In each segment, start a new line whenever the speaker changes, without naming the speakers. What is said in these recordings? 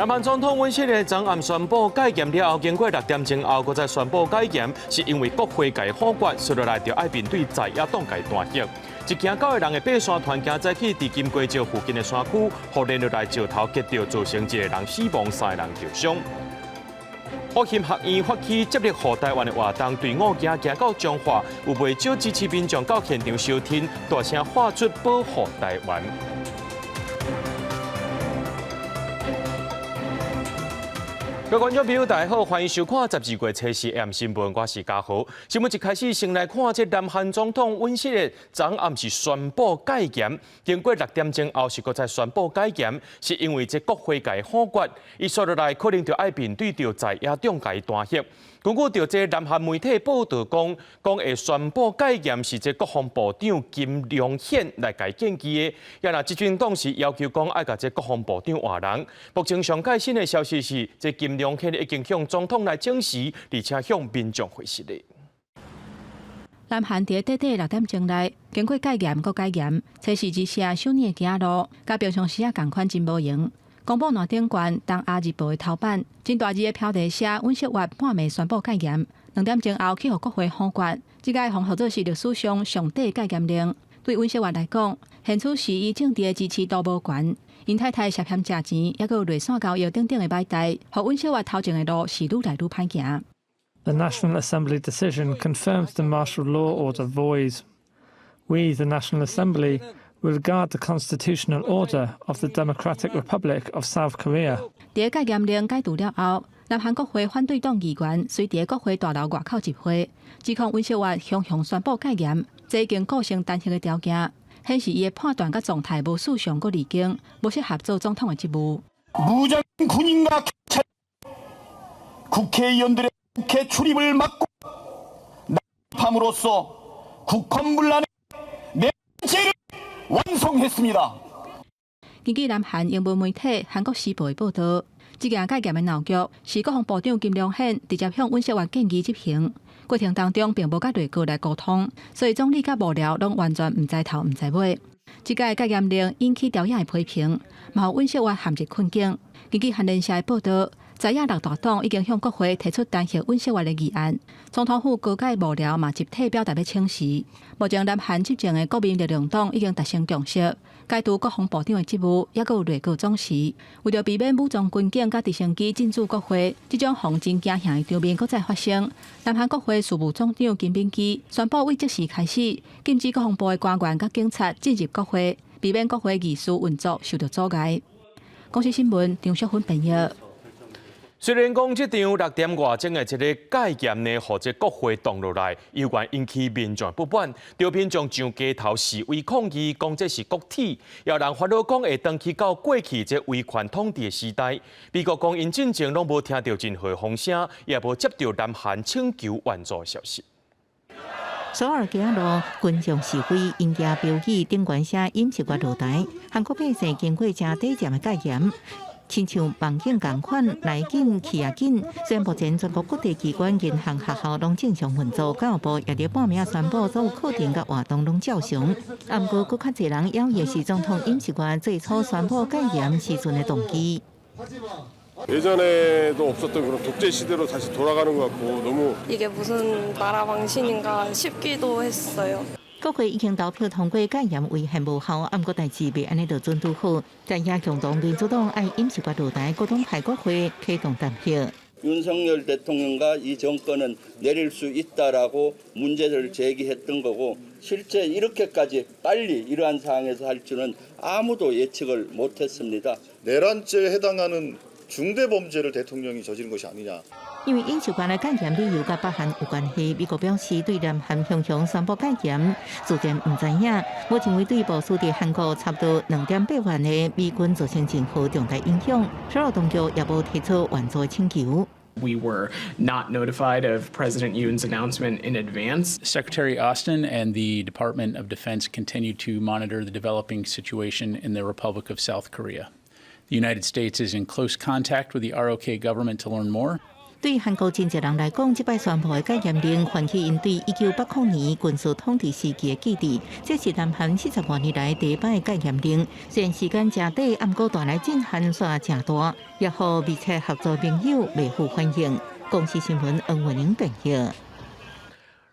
南韩总统尹锡悦昨暗宣布戒严了后，经过6点钟后，再宣布戒严，是因为国会改否决，接落来就要面对在野党改弹劾。一行9个人的爬山团行早起，伫金瓜石附近的山区，互连落来石头击到，造成1个人死亡，3个人受伤。复兴学院发起接力护台湾的活动，队伍行到彰化，有不少支持民众到现场收听，大声喊出保护台湾。各位观众朋友，大家好，欢迎收看12月7日 AM 新闻，我是嘉豪。新闻一开始，先来看这南韩总统尹锡悦昨暗是宣布戒严，经过6点钟后是搁再宣布戒严，是因为这国会改否决，伊说落来可能就要面对着在野党改弹劾。根据着这南韩媒体报道讲会宣布戒严是这国防部长金良宪来改建议的，也那执政党是要求讲要甲这国防部长换人。目前上届新的消息是，这金良宪已经向总统来证实，而且向民众回信的。
南韩伫短短6点钟内，经过戒严搁戒严，测试之下小年的行路，甲平常时共款真无用。公布南顶县东亚日报的头版，真大字的标题写尹锡悦半暝宣布戒严，2点钟后去互国会否决。这个封号做是历史上上短戒严令。对尹锡悦来讲，现此时伊政治的支持度无悬，因太太涉嫌食钱，也有累散交易等等的买贷，互尹锡悦头前的路是愈来愈歹行。
The National Assembly decision confirms the martial law order void. We, the National Assembly, will regard the constitutional order of the Democratic Republic of South Korea.
在戒严令解除了后，南韩国会反对党议员随在国会大楼外口集会，指控尹锡悦向宣布戒严，这已经构成弹劾的条件，显示伊的判断甲状态无属上个离经，无适合做总统的职务。
무장 군인과 경찰, 국회의원들의 국회 출입을 막고 남함으로써 국헌문란의 내죄를 완성했습니다.
根据南韩英文媒体《韩国时报》的报道，这件戒严的闹剧是国防部长金良宪直接向尹锡悦建议执行，过程当中并无甲内阁来沟通，所以总理甲幕僚拢完全唔知头唔知尾。这个戒严令引起朝野的批评，嘛互尹锡悦陷入困境。根据韩联社的报道，在野6大党已经向国会提出弹劾尹锡悦的议案，总统府高阶幕僚嘛集体表达要请辞。目前南韩执政的国民力量党已经达成共识，解除国防部长的职务，也有内阁总辞。为了避免武装军警甲直升机进驻国会，这种防真惊吓的场面搁再发生。南韩国会事务总长金敏基宣布，为即时开始禁止国防部的官员甲警察进入国会，避免国会议事运作受到阻碍。公司新闻张淑芬编译。
虽然讲这场6点外钟的这个戒严呢，或者国会动落来，有关引起民众不满，有民众上街头示威抗议，讲这是国体，也有人发恼讲会回去到过去这威权统治的时代。美国讲因进前拢无听到任何风声，也无接到南韩请求援助的消息。
首尔街路群众示威，因家标语顶悬写尹锡悦落台。韩国百姓经过真短暂的戒严，亲像梦境共款，来紧去也紧。虽然目前全国各地机关、银行、学校拢正常运作，教育部也伫半暝宣布所有课程甲活动拢照常。不过，佫较侪人要也是总统尹锡悦最初宣布戒严时阵的动机。
예전에도 없었던 그런 독재 시대로 다시 돌아가는 것 같고 너무
이게 무슨 나라 망신인가 싶기도 했어요.
国会已经投票通过戒严违宪无效，不过代志未安尼就准拄好。在野共同民主党爱尹锡悦落台，各党派国会启动弹劾。
윤석열 대통령과 이 정권은 내릴 수 있다라고 문제를 제기했던 거고 실제 이렇게까지 빨리 이러한 상황에서 할 줄은 아무도 예측을 못했습니다.
내란죄에 해당하는 중대 범죄를 대통령이 저지른 것이 아니냐.
因为尹锡悦的戒严理由甲北韩有关系，美国表示对南韩向宣布戒严，事前唔知影。我认为对部署伫韩国差不多2.8万的美军造成任何重大影响，所有当局也无提出援助请求。
We were not notified of President Yoon's announcement in advance.
Secretary Austin and the Department of Defense continue to monitor the developing situation in the Republic of South Korea. The United States is in close contact with the ROK government to learn more.
对韩国真侪人来讲，这摆宣布的戒严令唤起因对1980年军事统治时期的记忆。这是南韩40多年来第一摆戒严令，虽然时间真短，不过带来震撼煞真大，也互密切合作朋友袂负欢迎。公视新闻恩文英报道。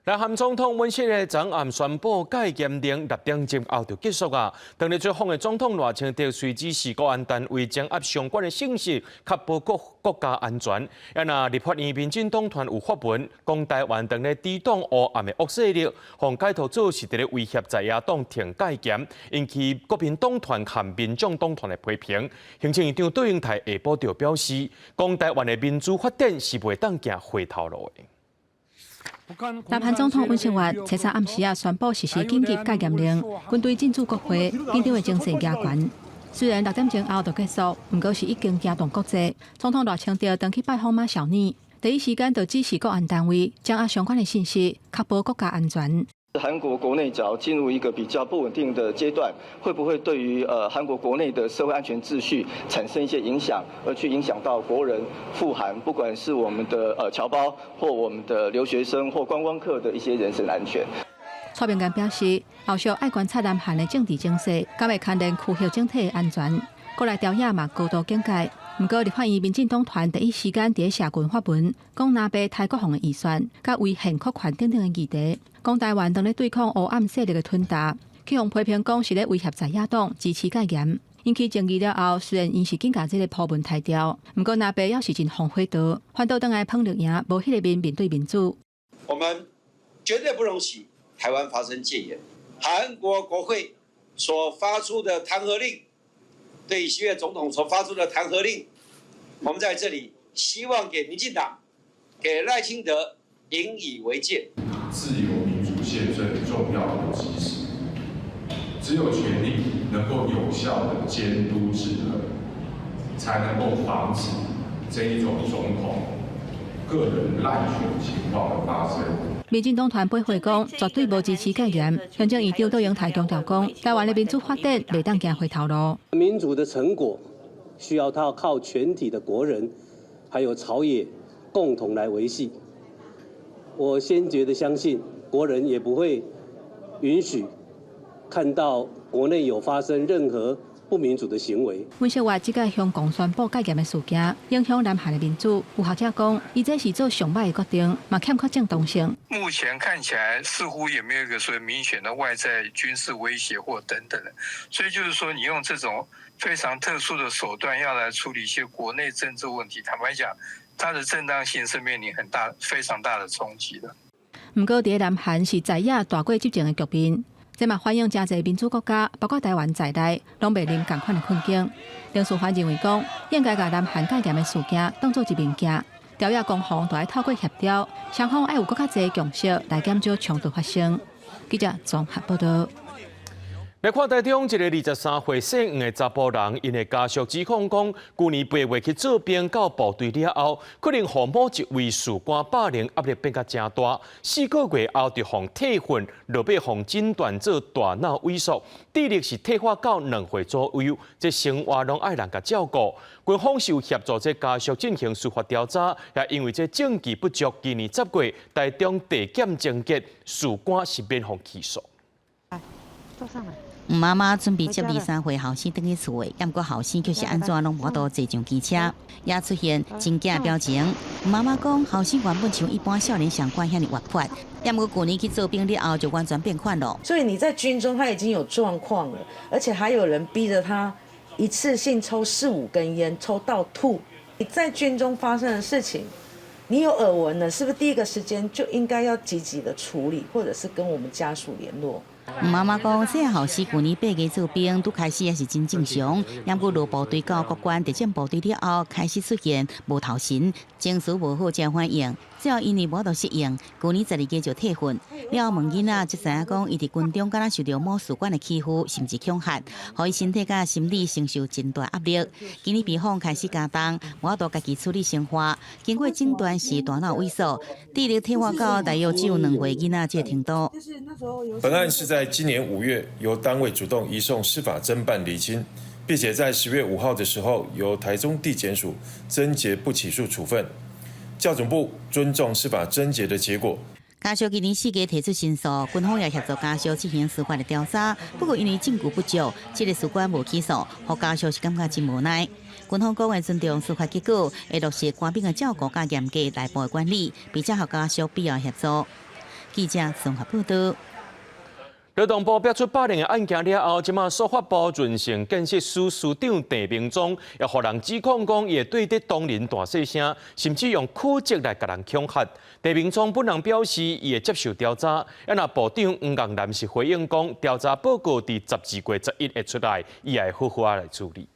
南韩总统文錫悅昨暗宣布戒严令6點鐘後就結束啊。當日出訪嘅總統賴清德隨指示國安單位掌握相關嘅信息，確保國家安全。也那立法院民進黨團有發文，講台灣等咧抵擋黑暗嘅惡勢力，向解脫組是伫威脅在野黨停戒嚴，引起國民黨團和民眾黨團嘅批評。行政院長杜英台下晡就表示，講台灣嘅民主發展是袂當行回頭路嘅。
南韓總統文錫悅週三暗時宣布實施緊急戒嚴令，軍隊進駐國會，緊張嘅情勢加懸。雖然6點鐘後就結束，不過是已經驚動國際。總統賴清德登去拜訪馬小妮，第一時間就指示國安單位掌握相關嘅信息，確保國家安全。
韩国国内只要进入一个比较不稳定的阶段，会不会对于韩国国内的社会安全秩序产生一些影响，而去影响到国人赴韩，不管是我们的侨胞或我们的留学生或观光客的一些人身安全。
蔡明干表示，后续爱观察南韩的政治情势，敢会牵连区域整体的安全。国内朝野嘛高度警戒。不过，立法院民进党团第一时间伫社群发文，讲拿白泰国方的预算，甲违宪扩权等等的议题，讲台湾当咧对抗黑暗势力的吞踏，去用批评讲是咧威胁在野党支持戒严，引起争议了后，虽然因是紧甲这个破文抬掉，不过拿白要是真红火刀，反倒当来碰绿赢，无迄个面对民主。
我们绝对不容许台湾发生戒严。韩国国会所发出的弹劾令。对尹锡悦总统所发出的弹劾令，我们在这里希望给民进党、给赖清德引以为戒。
自由民主宪政重要的基石，只有权力能够有效的监督制衡，才能够防止这一种总统个人滥权情况的发生。
民进党团八会讲，绝对无支持戒严。行政院长杜永台强调讲，台湾的民主发展袂当行回头路。
民主的成果需要靠全体的国人，还有朝野共同来维系。我坚决的相信，国人也不会允许看到国内有发生任何不民主的行为。
文錫悅即個向共宣布戒嚴的事件，影響南韓的民主。有學者講，伊這是做上歹的決定，嘛欠缺正當性。
目前看起來似乎也沒有一個所謂明顯的外在軍事威脅或等等的，所以就是說，你用這種非常特殊的手段要來處理一些國內政治問題，坦白講，它的正當性是面臨非常大的衝擊的。
不過，喺南韓是在野大國執政的局面。這嘛反映真濟民主國家，包括台灣在內，攏面臨同款的困境。林淑環認為講，應該把南韓戒嚴的事件當作一面鏡，朝野共同都要透過協調，雙方要有更加濟共識來減少衝突發生。記者綜合報道。
來看台中一個23歲姓吳的查甫人，因的家屬指控講，去年8月去做兵到部隊了後，可能父母一位士官霸凌壓力變甲真大，4個月後就互退訓，落尾互診斷做大腦萎縮，智力是退化到2歲左右，這生活攏愛人甲照顧。軍方是有協助這家屬進行司法調查，也因為這證據不足，今年10月台中地檢終結，士官是免予起訴。
媽媽準備接23歲後生回去厝的，不過後生卻是安怎攏無法坐上機車，也出現真假表情。媽媽講後生原本像一般少年上官遐尼活潑，不過去年去做兵了後就完全變款了。
所以你在軍中他已經有狀況了，而且還有人逼着他一次性抽4、5根煙，抽到吐。你在軍中發生的事情，你有耳聞了，是不是第一個時間就應該要積極的處理，或者是跟我們家屬聯絡？
媽媽講，這後生去年8月做兵，拄開始也是真正常，不過落部隊到國關地檢部隊了後，開始出現無頭神，情緒無好，真反應。最後因為無法適應，去年12月就退訓。了後問囡仔，才知影講，伊佇軍中敢若受到某士官的欺負，甚至恐嚇，互伊身體甲心理承受真大壓力。今年病房開始加重，無法度家己處理生活。經過診斷是大腦萎縮，智力退化到大約只有2歲囡仔這個程度。
本案是在今年5月由單位主動移送司法偵辦釐清，並且在10月5號的時候由台中地檢署偵結不起訴處分。校准部尊重司法侦结的结果。
家属今年4月提出申诉，军方也协助家属进行司法的调查，不过因为证据不足，这个事件无起诉，让家属是感觉真无奈。军方讲会尊重司法结果，会落实官兵的照顾甲严格内部的管理，并且和家属必要协助。记者综合报道。
劳动部爆出霸凌的案件了后，即马司法部润成建设司司长郑明忠，也互人指控讲也对得当人大细声，甚至用口责来甲人恐吓。郑明忠本人表示，伊会接受调查。那部长黄江南是回应讲，调查报告伫12月11会出来，伊会好好来处理。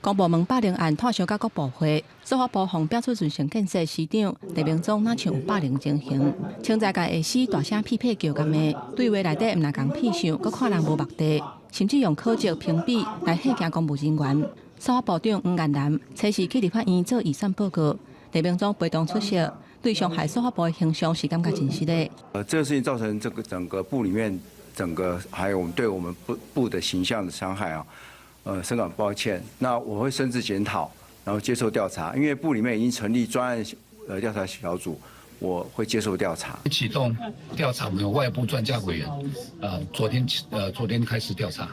公部门霸凌案拓烧到各部会，司法部向标出润成建设司长郑明忠哪像有霸凌情形，称在甲下司大声匹配叫甲骂，对话内底毋但讲屁想，阁看人无目的，甚至用口舌评比来吓惊公务人员。司法部长黄彦南初时去立法院做预算报告，郑明忠陪同出席，对伤害司法部的形象是感觉真失礼。
这个事情造成这个整个部里面还有我们对我们部的形象的伤害啊。深感抱歉。那我会深自检讨，然后接受调查。因为部里面已经成立专案调查小组，我会接受调查。
启动调查，我们有外部专家委员，昨天开始调查，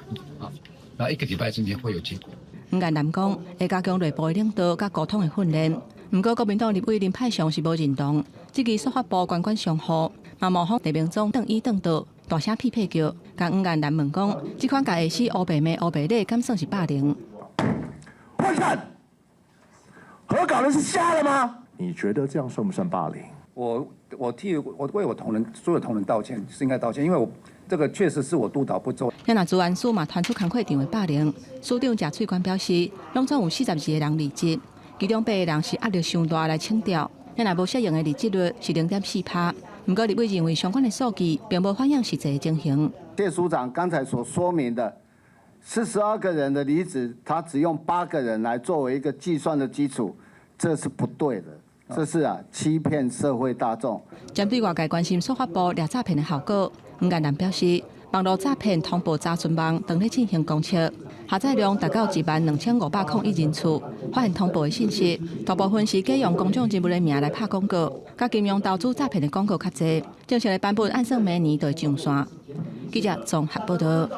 那1个礼拜之内会有结果。
黄彦南讲，会加强内部的领导甲沟通的训练。不过，国民党立委林派雄是无认同，这个司法部关管上户，嘛模仿郑明忠顿椅顿倒。大声匹配叫，甲黄彦南问讲，这款甲下司黑白骂、黑白赖，敢算是霸凌？
快看，核稿人是瞎了吗？你觉得这样算不算霸凌？
我为我同仁所有同仁道歉，是应该道歉，因为我这个确实是我督导不周。
那治安司嘛传出工课场的霸凌，司长谢翠官表示，拢总有42个人离职，其中8个人是压力上大来清调，那无适应的离职率是0.4%。不过，立委认为相关的数据并无反映实际的情形。
谢署长刚才所说明的42个人的离职，他只用8个人来作为一个计算的基础，这是不对的，这是欺骗社会大众。
针对外界关心司法部抓诈骗的效果，黄彦南表示，网络诈骗通报查询网正在进行公测，下载量达到12501人次，发现通报的信息，大部分是假用公众人物的名来拍广告，甲金融投资诈骗的广告较济，正式的版本按算明年就会上线。记者综合报道。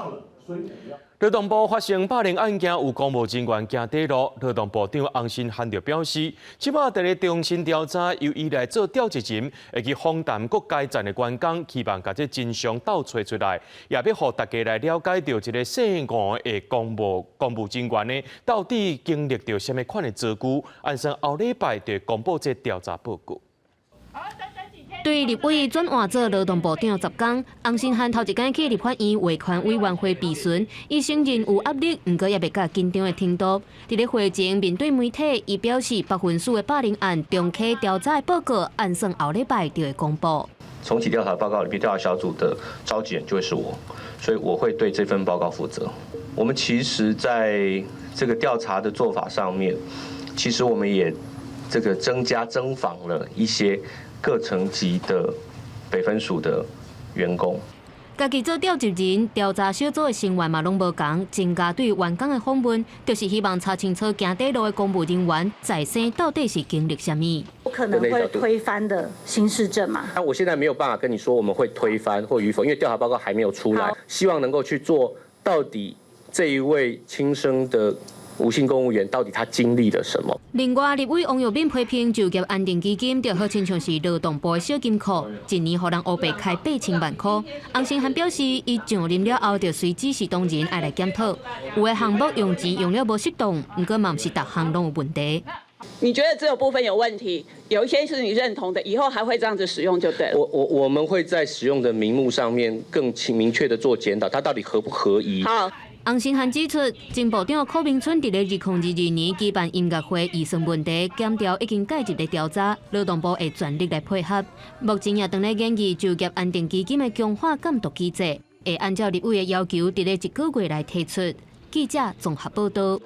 劳动部发生霸凌案件，有公务人员行底路。劳动部长洪新汉就表示，即马在咧重新调查，由伊来做调集人，会去访谈各界站的员工，希望把这真相倒找出来，也要让大家来了解到一个姓吴的公务人员呢，到底经历到什么款的遭遇，按算后礼拜就会公布这调查报告。
对立委转换做劳动部长10天，洪新汉头一天去立法院维权委员会质询，伊承认有压力，不过也未到紧张的程度。伫咧会前面对媒体，伊表示北分署的霸凌案中期调查的报告，按算后礼拜就会公布。
重启调查报告里面，调查小组的召集人就会是我，所以我会对这份报告负责。我们其实在这个调查的做法上面，其实我们也这个增访了一些各层级的北分署的员工。
家己做调集人，调查小组的成员嘛拢无同，增加对员工的访问，就是希望查清楚行底路的公务人员在生到底是经历什么。
不可能会推翻的新市政嘛？
那我现在没有办法跟你说我们会推翻或与否，因为调查报告还没有出来。希望能够去做到底这一位轻生的无薪公务员到底他经历了什么？
另外，立委王友斌批评就业安定基金就好亲像是劳动部的小金库，一年互人黑白开8000万块。洪新汉表示，伊上任了后，就随指示同仁爱来检讨，有的项目用钱用了无适当，不过嘛不是逐项拢有问题。
你觉得只有部分有问题，有一些是你认同的，以后还会这样子使用就对了。
我们会在使用的名目上面更明确的做检讨，它到底合不合宜。
好。
洪新汉指出，前部长柯明春伫咧2022年举办音乐会预算问题检调已经介入的调查，劳动部会全力来配合。目前也正在研议就业安定基金的强化监督机制，会按照立委的要求，伫咧1个月来提出。记者综合报道。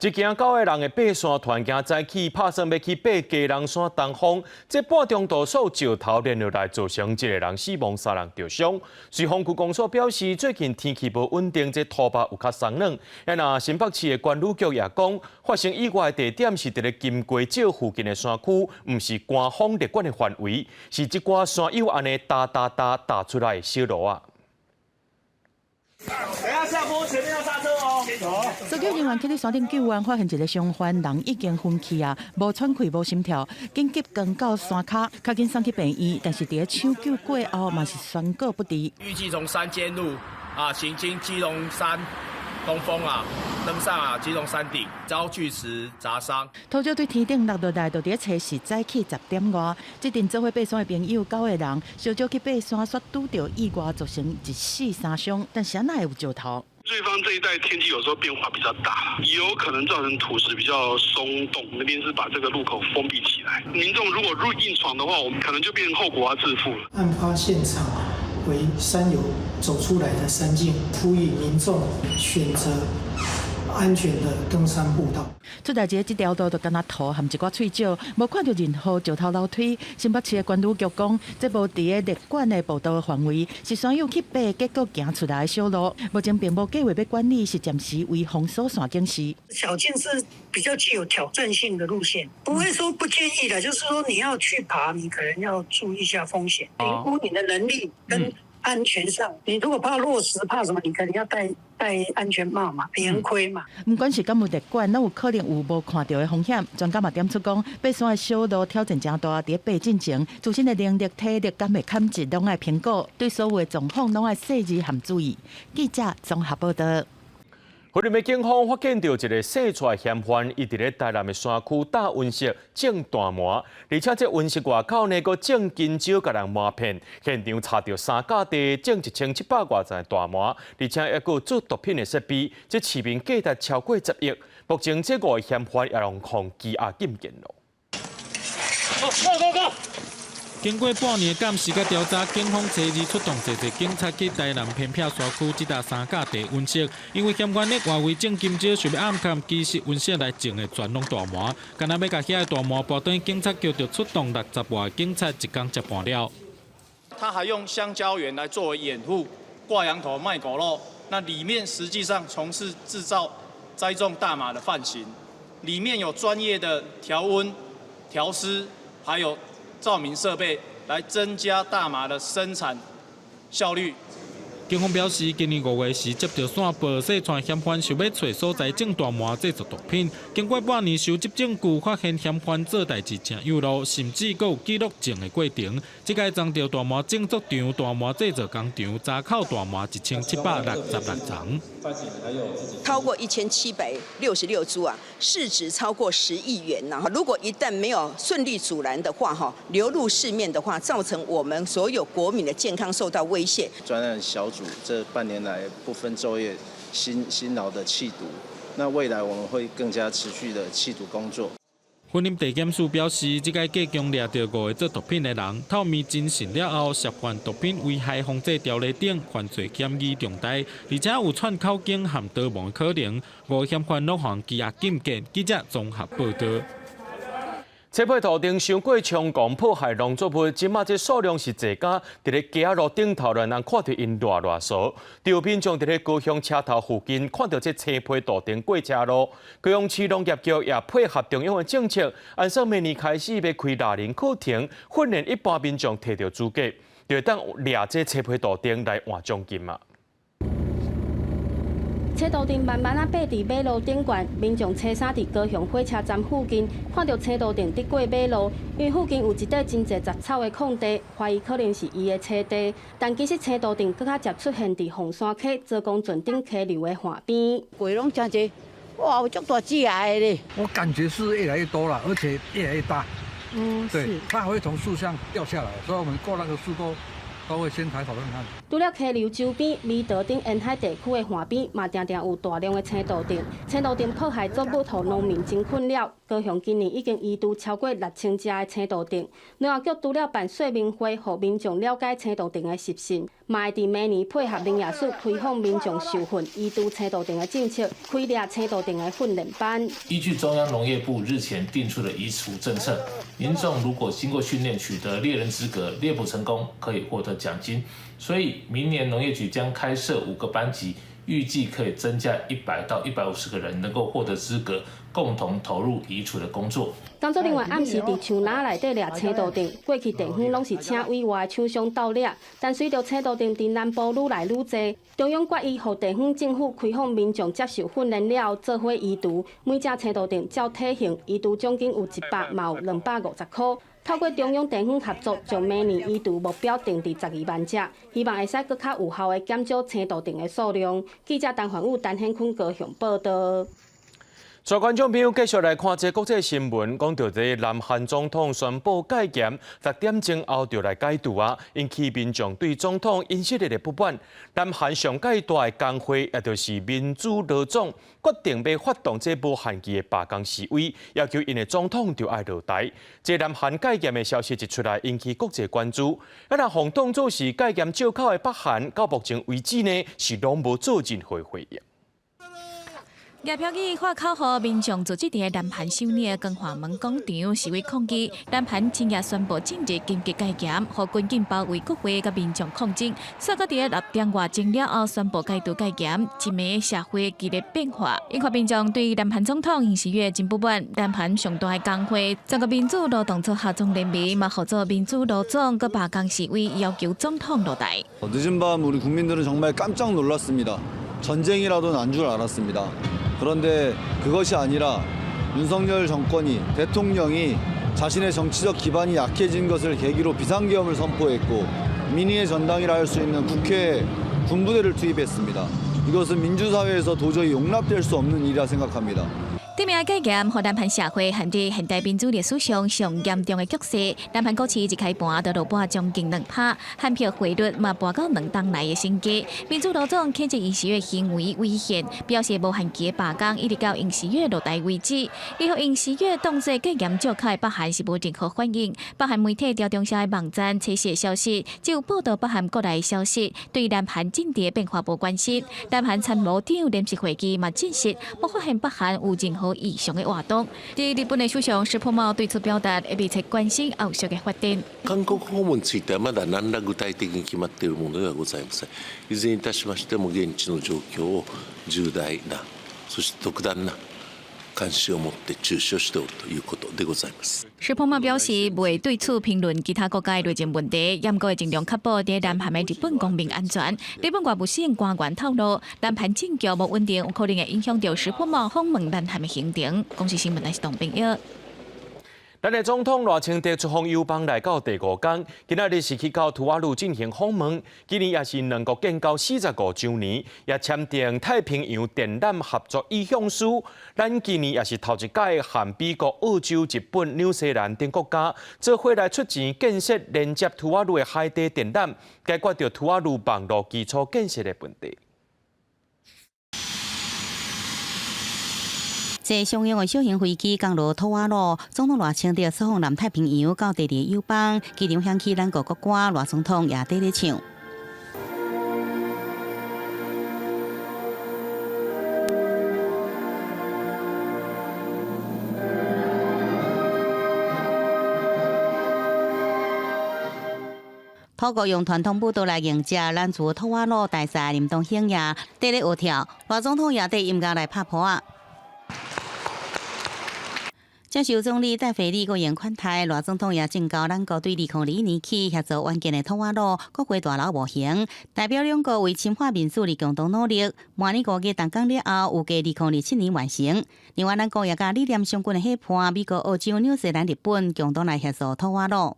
一行9个人的爬山团行早起，拍算要去爬鸡人山东峰，这半中途受石头连落来，造成一个人死亡，3人受伤。随风区公所表示，最近天气无稳定，这土白有较松软。新北市的管理局也讲，发生意外的地点是伫咧金瓜石附近的山区，唔是官方列管的范围，是即寡山友安尼打出来的小路啊。
等下下坡前面要刹车哦。
搜救人员去到山顶救援，发现一个伤患，人已经昏去啊，无喘气、无心跳，紧急赶到山卡，较紧送去病院，但是伫抢救过后，嘛是宣告不治。
预计从山间路行经基隆山东峰登上基隆山顶，遭巨石砸伤。
土石对天顶落落来，就伫测试早起10点外。这阵做伙爬山的朋友9个人，小早去爬山，却拄到意外，造成1死3伤，但是哪会有石头？
瑞芳这一带天气有时候变化比较大，也有可能造成土石比较松动，那边是把这个路口封闭起来。民众如果硬闯的话，我们可能就变成后果要自负了。
案发现场为山友走出来的山径，呼吁民众选择安全的登山步道。
出代志，这条路就敢若土含一寡碎石，无看到任何石头楼梯。新北市的管理局讲，这无伫个列管的步道范围，是山友去爬，结果行出来的小路。目前并无计划要管理，是暂时为封锁山景时。
小径是比较具有挑战性的路线，不会说不建议的，就是说你要去爬，你可能要注意一下风险，评估你的能力跟。安全上，你如果怕落石、怕什么，你可能要戴安全帽嘛，连盔嘛。不
管是敢有列管，那有可能有无看到的风险。专家嘛点出讲，爬山的小路挑战真大，伫爬进前，自身的能力、体力敢会堪一，拢爱评估。对所有的状况，拢爱细致含注意。记者综合报道。
花莲的警方发现到一个洗出来嫌犯，伊伫咧台南的山区打温室种大麻，而且这温室外口呢，阁种金蕉，甲人瞒骗。现场查到3架地种1700多层大麻，而且还阁做毒品的设备，这市面价值超过10亿。目前这5个嫌犯也用控羁押禁见咯。
go！ 经过半年的监视甲调查，警方初日出动侪警察去台南偏僻山区即搭3架地温室，因为嫌犯咧外围种金蕉，想要暗藏其实温室内种的全拢大麻，干那要甲遐大麻搬转警察局，就出动60外警察一工接办了。
他还用香蕉园来作为掩护，挂羊头卖狗肉，那里面实际上从事制造、栽种大麻的犯行，里面有专业的调温、调湿，还有 照明设备来增加大麻的生产效率。
警方表示，今年5月时接到线报，洗川嫌犯想要找所在种大麻制作毒品。经过半年收集证据，发现嫌犯做代志真有路，甚至还有记录证的过程。这个藏着大麻种作场、大麻制作工厂、查扣大麻1766层。
超过1766株市值超过10亿元如果一旦没有顺利阻拦的话流入市面的话，造成我们所有国民的健康受到威胁。
专案小组这半年来不分昼夜、辛劳的缉毒，那未来我们会更加持续的缉毒工作。
婚姻地检署表示，这个假强掠到5个做毒品的人，透明侦讯了后，涉犯毒品危害防治条例等犯罪嫌疑重大，而且有串口径和逃亡的可能。5个嫌犯落犯羁押禁见。记者综合报道。
车配图顶伤过冲狂破坏农作物，即马这数量是侪家伫咧街路顶头，让人看到因热骚。有民众伫咧高雄车头附近看到这车配图顶过车路，高雄市农业局也配合中央的政策，按说明年开始要开大人课程，训练一般民众摕到资格，就会当掠这车配图顶来换奖金嘛。
车道顶慢慢爬伫马路顶悬，民众车衫伫高雄火车站附近，看到车道顶直过马路，因为附近有一块真侪杂草的空地，怀疑可能是伊的车地，但其实车道顶更较接出现伫凤山溪泽公圳顶溪流的岸边。
鬼拢真侪，哇，有足大只的咧！
我感觉是越来越多了，而且越来越大。对，它还会从树上掉下来，所以我们过那个树都会先抬头看看。
除了溪流周边，米德顶沿海地区的岸边，嘛常常有大量的青豆顶。青豆顶迫害作物，互农民真困扰。高雄今年已经移除超过6000只的青豆顶。农业局除了办说明会，互民众了解青豆顶的习性。嘛会伫明年配合林业署推广民众受训移除青豆田的政策，开设青豆田的训练班。
依据中央农业部日前定出的移除政策，民众如果经过训练取得猎人资格，猎捕成功可以获得奖金。所以明年农业局将开设5个班级，预计可以增加100到150个人能够获得资格，共同投入移除的工作。
工作人员暗时伫树林内底掠青豆田，过去地方拢是请委外厂商斗掠，但随着青豆田伫南部愈来愈多，中央决议予地方政府开放民众接受训练了，做伙移除。每只青豆田照体型移除奖金有100，嘛有250块。透过中央地方合作，将明年移除目标定伫12万只，希望会使更较有效的减少青豆田的数量。记者陈焕武、陈显坤高雄报道。
各位观众朋友，继续来看这国际新闻，讲到这南韩总统宣布戒严，6点钟后就来解除啊，引起民众对总统尹锡悦的不满。南韩上界大的工会，也就是民主劳总，决定要发动这无限期的罢工示威，要求因的总统就要落台。这南韩戒严的消息一出来，引起国际关注。那红当作是戒严借口的北韩，到目前为止呢，是拢无做任何回应。
叶朴义发口号，民众组织伫南韩首尔光华门广场示威抗议。南韩今夜宣布正日紧急戒严，和军警包围国会，甲民众抗争。煞搁伫6点外钟了后宣布解除戒严，一暝社会激烈变化，引发民众对南韩总统尹锡悦真不满。南韩上大的工会全国民主劳动组合总联盟嘛合作民主劳总搁罢工示威，要求总统落台。
늦은밤우리국민들은정말깜짝놀랐습니다.전쟁이라도난 줄 알았습니다. 그런데 그것이 아니라 윤석열 정권이 대통령이 자신의 정치적 기반이 약해진 것을 계기로 비상계엄을 선포했고 민의의 전당이라 할 수 있는 국회에 군부대를 투입했습니다. 이것은 민주사회에서 도저히 용납될 수 없는 일이라 생각합니다.
对面戒严，和南韩社会陷入现代民主历史上上严重的局势。南韩股市一开盘就落盘将近2%，韩票汇率嘛跌到2档内的新低。民主劳总谴责尹锡悦行为危险，表示无限期的罢工一直到尹锡悦落台为止。以后尹锡悦当作戒严借口的北韩是无任何反应。北韩媒体调中社的网站测试消息，只有报道北韩国内的消息，对南韩政治的变化无关心。南韩参谋长联席会议嘛证实，无发现北韩有任何异常的活動。日本的首相石破茂對此表達密切關心後續嘅發展。
韓国訪問についてはまだ何ら具体的に決まっているものではございません。いずれにいたしましても現地の状況を重大なそして特段な監視を持って注視をしておるということでございます。
石破茂表示，未對此評論其他國家內政問題，嚴格會盡量確保在南韓嘅日本公民安全。日本外務省官員透露，南韓政局無穩定，有可能會影響到石破茂訪問南韓嘅行程。公視新聞係董炳耀。
咱的總統賴清德出訪友邦來到第5天，今仔日是去到圖瓦盧進行訪問。今年也是兩國建交45週年，也簽訂太平洋電纜合作意向書。咱今年也是頭一屆和美國、澳洲、日本、紐西蘭等國家做伙來出錢建設連接圖瓦盧的海底電纜，解決到圖瓦盧網絡基礎建設的問題。
這商用的小型飛機降落圖瓦盧，總統賴清德出訪南太平洋到第2友邦，機場響起咱國國歌，賴總統也佇咧唱。透過用傳統舞蹈來迎接咱自圖瓦盧大賽林東興也佇咧學跳，賴總統也佇音樂來拍破啊。接受總理戴斐理個人款待，賴總統也警告咱國對2002年起協助完建的圖瓦盧國會大樓模型，代表兩國為深化民主的共同努力。明年5月動工了後，預計2027年完成。另外，咱國也甲理念相關的伙伴，美國、澳洲、紐西蘭、日本共同來協助圖瓦盧。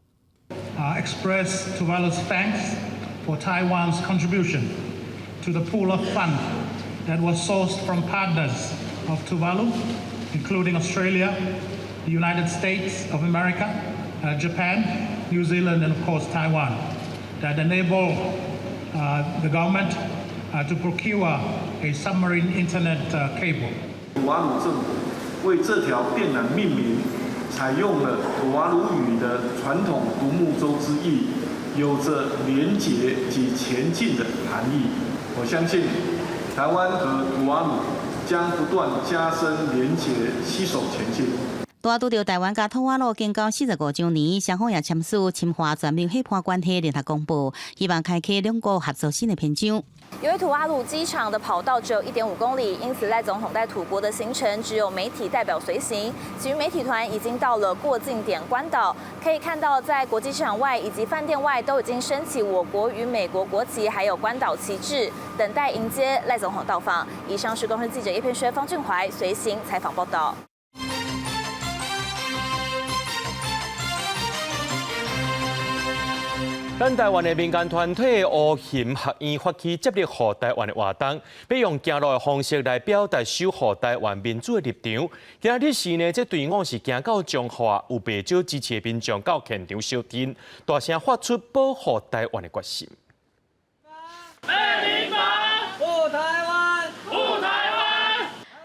Express Tuvalu's thanks for Taiwan's contribution to the pool of funds that was sourced from partners of Tuvalu, including Australia, the United States of America, Japan, New Zealand, and of course Taiwan, that enable the government to procure a submarine internet cable.
图瓦卢政府为这条电缆命名，采用了图瓦卢语的传统独木舟之意，
有着连结及前进的含义。我相信，台湾和图瓦鲁将不断加深连结，携手前进。
大拄着台湾甲土瓦鲁建交45周年，双方也签署深化全面伙伴关系联合公报，希望开启两国合作新的篇章。
由于土瓦鲁机场的跑道只有1.5公里，因此赖总统在土国的行程只有媒体代表随行。其余媒体团已经到了过境点关岛，可以看到在国际机场外以及饭店外都已经升起我国与美国国旗，还有关岛旗帜，等待迎接赖总统到访。以上是公视记者叶片轩、方俊怀随行采访报道。
咱台湾的民间团体乌琴学院发起接力护台湾的活动，要用行路的方式来表达守护台湾民主的立场。今日是呢，这队伍是行到彰化，有不少支持的民众到现场收听，大声发出保护台湾的决心。
护台湾，护台湾。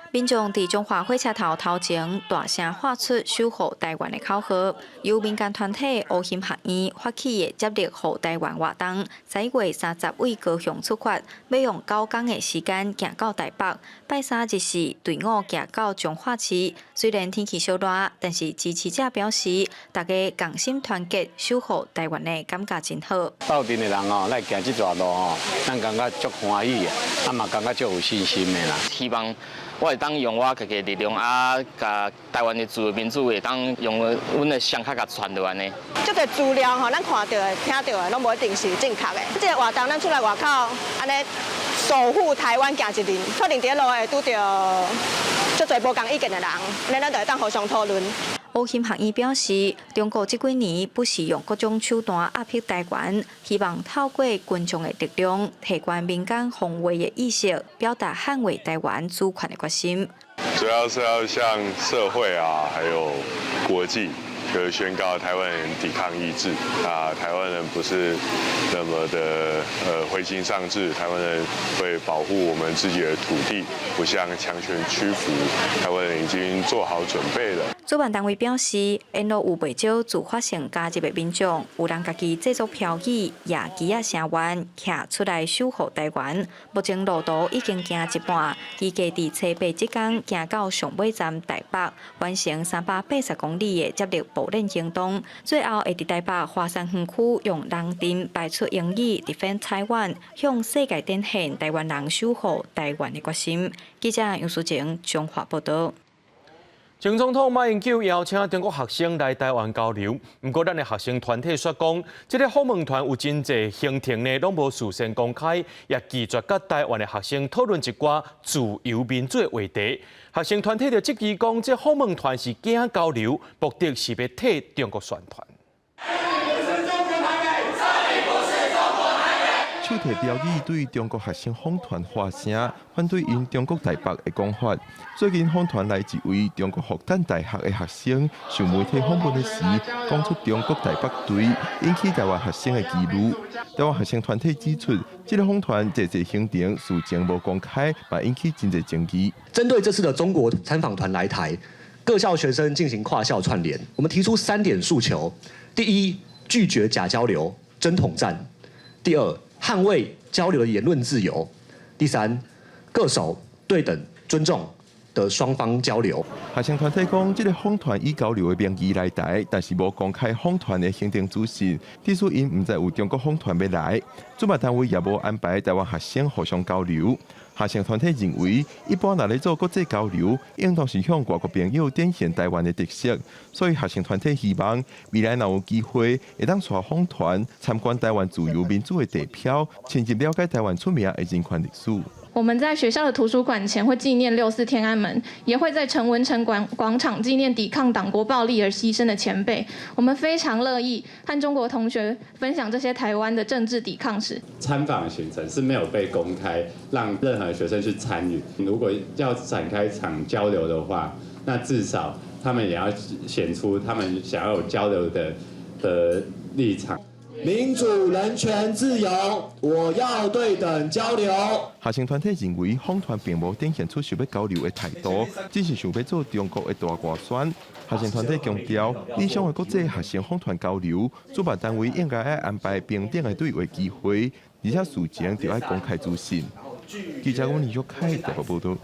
民众伫中华火车头前大声喊出守护台湾的口号，由民间团体乌琴学院发起的接力护台湾活动，11月30位高雄出发，要用9天的时间行到台北。拜三日时，队伍行到彰化市。虽然天气小热，但是支持者表示，大家共心团结，守护台湾的感觉真好。
斗阵的人哦，来行这段路哦，咱感觉足欢喜的，嘛感觉足有信心的啦。
希望我会当用我家己力量甲台湾的自由民主会当用阮的双脚甲传落安尼。
这个资料吼，咱看到的、听到的，拢无一定是正确的。这个活动咱出来外口，安尼守护台湾行一阵，可能伫路会拄到足侪无共意见的人，安尼咱就会当互相讨论。
乌琴学院表示，中国这几年不时用各种手段压迫台湾，希望透过群众的力量，提高民间防卫的意识，表达捍卫台湾主权的决心。
主要是要向社会还有国际，就是宣告台湾人抵抗意志台湾人不是那么的灰心丧志，台湾人会保护我们自己的土地，不向强权屈服，台湾人已经做好准备了。
主办单位表示，因路有不少自发性加入的民众，有人家己制作标语、野旗啊、声援，徛出来守护台湾。目前路途已经行一半，预计伫初8这天行到上尾站台北，完成380公里的接力步练行动。最后会伫台北华山园区用人阵摆出英语 Defend Taiwan， 向世界展现台湾人守护台湾的决心。记者杨淑晴彰化报道。
前总统马英九邀请中国学生来台湾交流，不过咱的学生团体说讲，这个访问团有真侪行程呢，拢无事先公开，也拒绝甲台湾的学生讨论一寡自由民主的话题。学生团体就质疑讲，这访问团是假交流，目的是要替中国宣传。
手提标语对中国学生访团发声，反对因中国台北的讲法。最近访团来一位中国复旦大学的学生，受媒体访问的时，讲出中国台北队，引起台湾学生的疑虑。台湾学生团体指出，这个访团这行程事前无公开，嘛引起真侪争议。
针对这次的中国参访团来台，各校学生进行跨校串联，我们提出3点诉求：第一，拒绝假交流、真统战；第二，捍卫交流的言论自由；第三，恪守对等、尊重的双方交流。
学生团体讲，这个访团以交流的名义来台，但是无公开访团的行程资讯，提出因唔知有中国访团要来，主办单位也无安排台湾学生互相交流。学生团体认为，一般若咧做国际交流，应当是向外国朋友展现台湾的特色，所以学生团体希望未来若有机会，会当带访团参观台湾自由民主的地标，深入了解台湾出名的人权历史。
我们在学校的图书馆前会纪念6·4天安门，也会在陈文成广场纪念抵抗党国暴力而牺牲的前辈。我们非常乐意和中国同学分享这些台湾的政治抵抗史。
参访行程是没有被公开，让任何学生去参与。如果要展开一场交流的话，那至少他们也要显出他们想要有交流的立场。
民主、人权、自由，我要对等交流。
学生团体认为，访团并无展现出想要交流的态度，只是想要做中国的大外宣。学生团体强调，理想的国际学生访团交流，主办单位应该要安排平等的对话机会，而且事前就要公开资讯。记者李玉凯台北报道。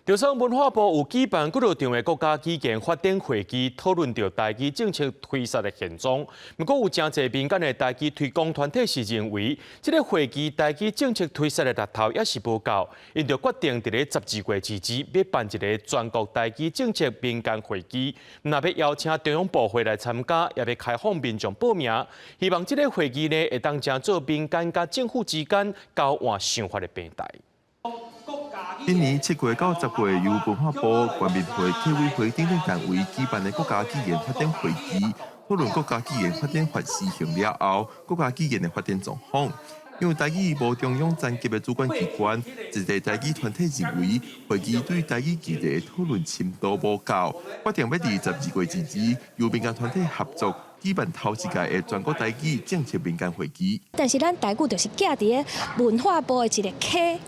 就说文化部有举办几多场的国家基建发展会议，讨论到台基政策推实的现状。不过有真侪民间的台基推广团体是认为，这个会议台基政策推实的力头也是无够，因就决定伫咧12月之前要办一个全国台基政策民间会议。若要邀请中央部会来参加，也要开放民众报名。希望这个会议呢，会当正做民间甲政府之间交换想法的平台。
今年7月到10月，由文化部、全民会、体委会等等单位举办的国家基建发展会议，讨论国家基建发展法施行了后，国家基建的发展状况。因为台基无中央层级的主管机关，一个台基团体认为，会议对台基议题的讨论深度无够，决定要伫12月之前，由民间团体合作举办头一届的全国台基政策民间会议。
但是咱台股就是架伫文化部的一个溪。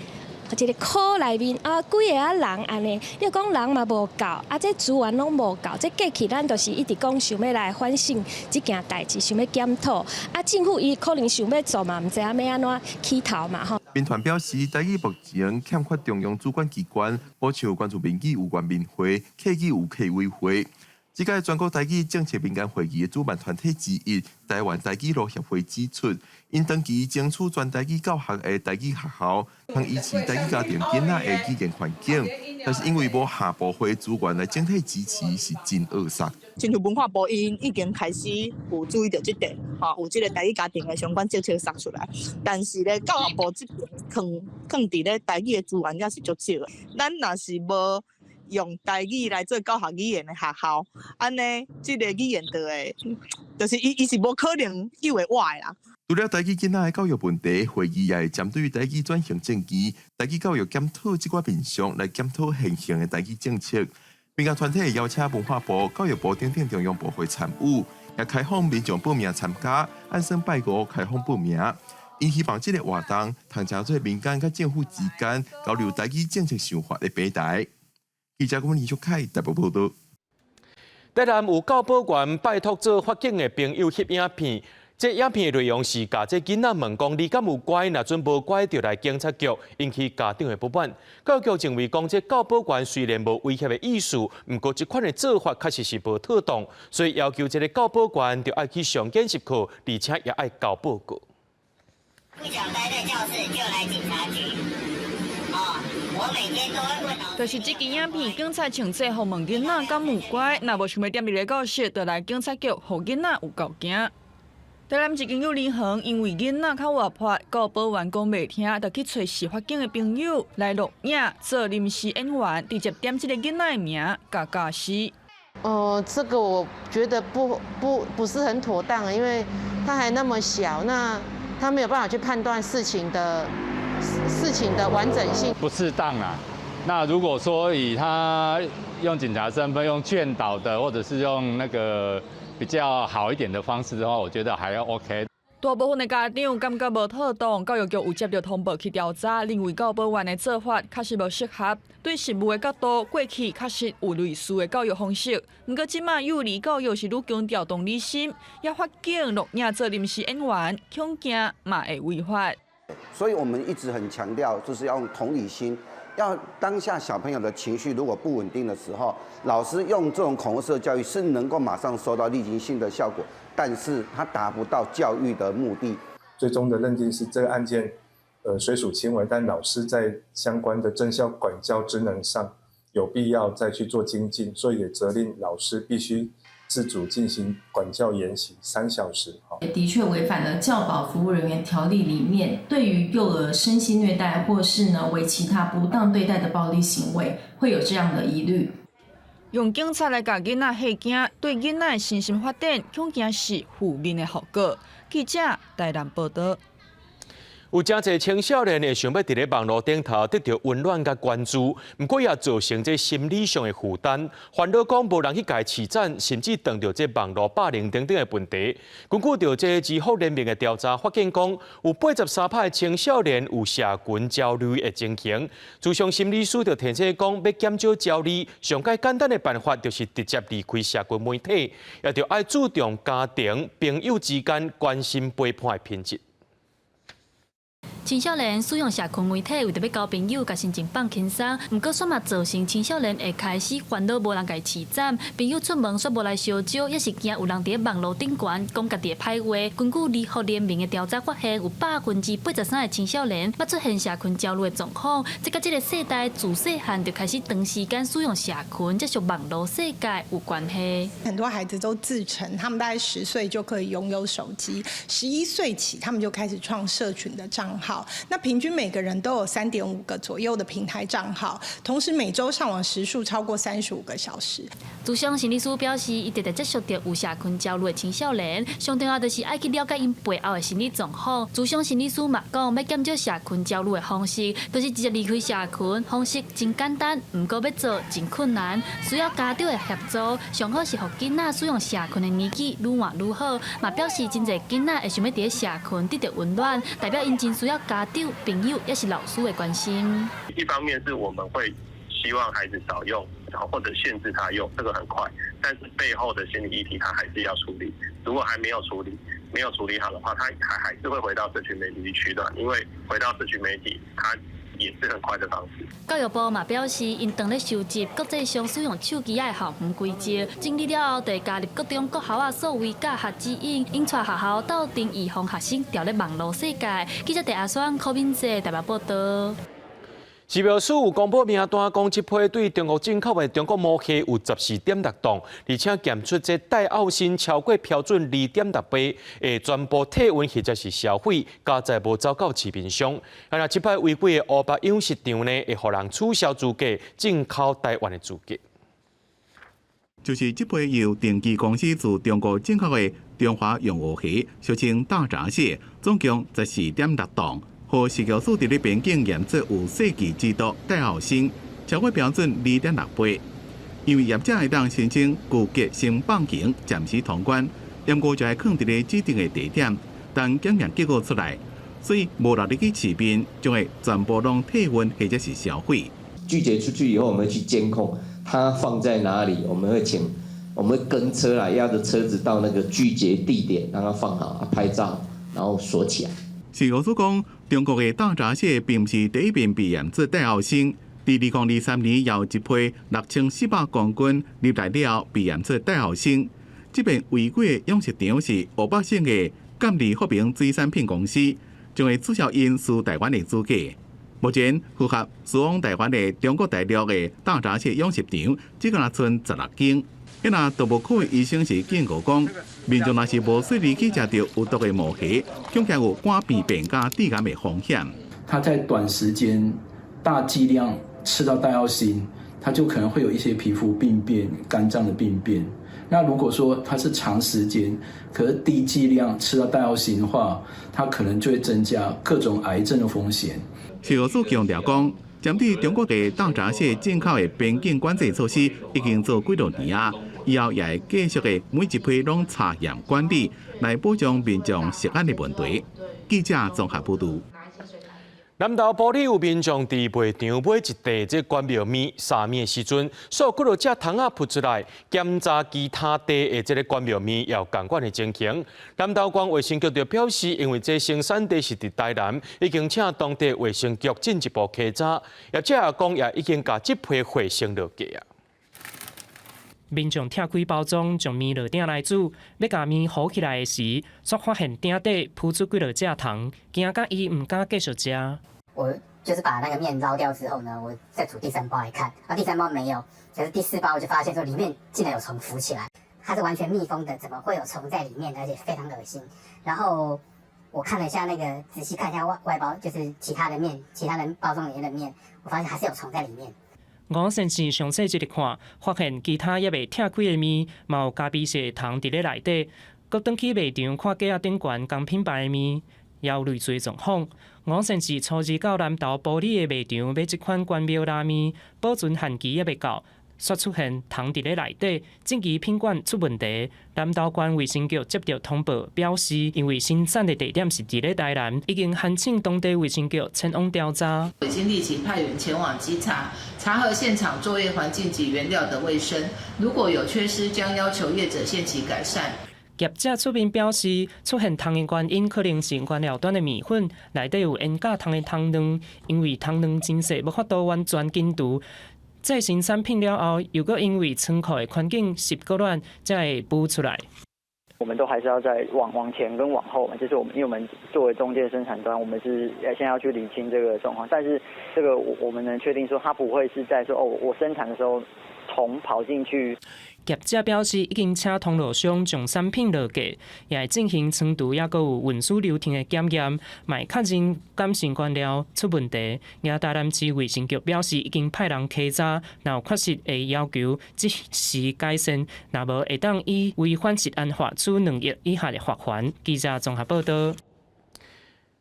一个科内面啊，几个人安尼，你讲人嘛无够，啊，这资源拢无够，这过去咱就是一直讲想要来反省这件代志，想要检讨。啊，政府伊可能想要做嘛，唔知影要安怎起头嘛吼。
民团表示，台基目前欠缺中央主管机关，好像关注民意有关民会，客机有客委会。这届全国台基政策民间会议的主办团体之一，台湾台基路协会指出，因长期争取全台基教学的台基学校，通维持台基家庭囡仔的基建环境，但是因为无下部会资源来整体支持，是真扼杀。
亲像文化部因已经开始有注意到这点，有这个台基家庭的相关政策送出来，但是咧教育部这边放伫咧台基的资源也是足少的，咱若是无用台语来做教学语言的学校，安尼这个语言就是伊是无可能救会活的啦。
除了台语囡仔的教育问题，会议也会针对台语转型正义、台语教育检讨这块面向来检讨现行的台语政策。民间团体邀请文化部、教育部等等中央部会参与，也开放民众报名参加，按生拜五开放报名。因希望这个活动通成做民间甲政府之间交流台语政策想法的平台。记者李淑凯台北报道。
台南有教保员拜托做法警的朋友翕影片，这影片的内容是甲这囡仔问讲你敢有乖，若准无乖就来警察局，引起家长的不满。教育局认为讲这教保员虽然无威胁的意思，不过这款的做法确实是无妥当，所以要求这个教保员就要去上见习课，而且也要交报告。
不想待在教室就来警察局。我每天都会问老师。
就是这支影片，警察穿制服问囡仔敢有乖，若无想要踮入咧教室，就来警察局，互囡仔有够惊。台南一间幼儿园因为囡仔较活泼，教保员讲袂听，就去找司法警的朋友来录影做临时演员，直接点这个囡仔的名，甲教师。
这个我觉得不是很妥当，因为他还那么小，那他没有办法去判断事情的完整性，
不适当啊。那如果说以他用警察身份、用劝导的，或者是用那个比较好一点的方式的话，我觉得还要 OK。
大部分的家长感觉无妥当，教育局有接到通报去调查，认为教保员的做法确实无适合。对实务的角度，过去确实有类似的教育方式，不过即马幼儿教育是愈强调同理心，也法警录影做临时演员，恐惊嘛会违法。
所以我们一直很强调，就是要用同理心。要当下小朋友的情绪如果不稳定的时候，老师用这种恐吓式的教育是能够马上收到立即性的效果，但是它达不到教育的目的。
最终的认定是这个案件，虽属轻微，但老师在相关的正校管教职能上有必要再去做精进，所以也责令老师必须自主进行管教研习3小时。
的确违反了教保服务人员条例里面对于幼儿身心虐待或是呢为其他不当对待的暴力行为，会有这样的疑虑。
用警察来甲囡仔吓惊，对囡仔的身心发展恐惊是负面的后果。记者台南报道。
有真侪青少年会想要伫咧网络顶头得到温暖甲关注，不过也造成这心理上的负担，烦恼讲无人去家饲赞，甚至碰到这网络霸凌等等的问题。根据调查智福联盟的调查发现，讲有83%青少年有社群焦虑的情形。自上心理师就提醒讲，要减少焦虑，上介简单的办法就是直接离开社群媒体，也着爱注重家庭、朋友之间关心陪伴的品质。
青少年使用社群媒体为着要交朋友、甲心情放轻松，毋过煞嘛造成青少年会开始烦恼无人家饲赞，朋友出门煞无来相招，也是惊有人伫网络顶悬讲家己的歹话。根据智福联盟的调查发现，有83%的青少年捌出现社群焦虑的状况，这甲这个世代自细汉就开始长时间使用社群，接触网络世界有关系。
很多孩子都自称，他们大概10岁就可以拥有手机，11岁起他们就开始创社群的账号。那平均每个人都有3.5个左右的平台账号，同时每周上网时数超过35个小时。
自上心理师表示，伊直直接触到有社群焦虑的青少年，上重要就是爱去了解因背后的心理状况。自上心理师嘛讲，要减少社群焦虑的方式，就是直接离开社群。方式真简单，不过要做真困难，需要家长的协助。上好是让囡仔使用社群的年纪愈换愈好。嘛表示真侪囡仔会想要伫社群得到温暖，代表因真需要家长、朋友也是老师的关心。
一方面是我们会希望孩子少用，然后或者限制他用，这个很快。但是背后的心理议题他还是要处理。如果还没有处理好的话，他还是会回到社群媒体去取暖，因为回到社群媒体，他也是很快的方式。
教育部嘛表示，因当咧收集国际上使用手机的校园规则，整理了后，会加入各中各校所谓教学指引，引带学校斗阵预防学生掉咧网络世界。记者陈阿双、柯敏哲台北报道。
是表示有公布名单，讲这批对中国进口的中国毛蟹有14.6吨，而且检出这带奥辛超过标准2.6倍，会全部退运或者是销毁，加在无走到市面上。那这批违规的乌白养殖场呢，会互人取消资格，进口台湾的资格。
就是这批由电机公司自中国进口的中华用乌蟹，俗称大闸蟹，总共14.6吨。和食药署伫咧边境验出有世纪之毒带奥辛，超过标准2.6倍。因为业者会当申请拒绝先放行，暂时通关，验过就会放伫咧指定的地点，等检验结果出来，所以无能力去市面，就会全部拢退运或者是销毁。
拒绝出去以后，我们会去监控它放在哪里，我们会跟车来，押着车子到那个拒绝地点，让它放好，拍照，然后锁起来。
食药署讲，中国的大闸蟹并不是第一遍被验出带奥辛。伫2023年，有一批6400公斤入来了被验出带奥辛。这边违规的养殖场是5百姓的甘利发明水产品公司，将会取消因输台湾的资格。目前符合输往台湾的中国大陆的大闸蟹养殖场，只敢剩16间。迄那动物科的医生是警告讲，民众若是无顺利去食到有毒的毛蟹，恐惊有肝病变加致癌的风险。
它在短时间大剂量吃到带奥辛，它就可能会有一些皮肤病变、肝脏的病变。那如果说它是长时间，可是低剂量吃到带奥辛的话，它可能就会增加各种癌症的风险。
食药署强调讲，针对中国的大闸蟹进口的边境管制措施已经做几多年啊，以后也会继续的每一批拢查验管理，来保障民众食安的问题。记者综合报道。
南投埔里有民众伫卖场买一袋这关庙面、沙面的时阵，所几落只虫仔扑出来，检查其他地的这个关庙面也有共款的情形。南投县卫生局就表示，因为这生产地是伫台南，已经请当地卫生局进一步稽查，业者也讲也已经把这批货升落价啊。
民众拆开包装，将面落鼎来煮，要甲面糊起来时，却发现鼎底铺出几落只虫，惊甲伊唔敢继续食。
我就是把那个面捞掉之后呢，我再煮第3包来看，第3包没有，可是第4包我就发现说里面竟然有虫浮起来，它是完全密封的，怎么会有虫在里面？而且非常恶心。然后我看了一下那个，仔细看一下外包，就是其他的包装里面的面，我发现还是有虫在里面。
我先是详细一看，发现其他也未拆开的面，嘛有咖啡色虫伫咧内底。搁转去卖场看架仔顶悬讲品牌的面，也有累赘状况。五甚至初二到南投埔里的卖场买一款关庙拉面，保存限期也未到。却出现糖伫咧内底，正期品管出问题。南投县卫生局接到通报，表示因为生产的地点是伫咧台南，已经函请当地卫生局前往调查。
已经立即派员前往稽查，查核现场作业环境及原料的卫生，如果有缺失，将要求业者限期改善。
业者出面表示，出现糖的原因可能是原料端的面粉内底有烟假糖的糖卵，因为糖卵真细，无法度完全禁除。在生产品了后，又搁因为仓库的环境湿过乱，才会补出来。
我们都还是要再往前跟往后嘛，就是因为我们作为中介生产端，我们是现在要去理清这个状况，但是这个我们能确定说，它不会是在说我生产的时候虫跑进去。
业者表示，已经请通路商将产品落价，也会进行仓储，也搁有运输流程的检验，卖确认感染原料出问题。也台南市卫生局表示，已经派人稽查，若有确实会要求即时改善，若无会当以违反食安法处2亿以下的罚款。记者综合报道。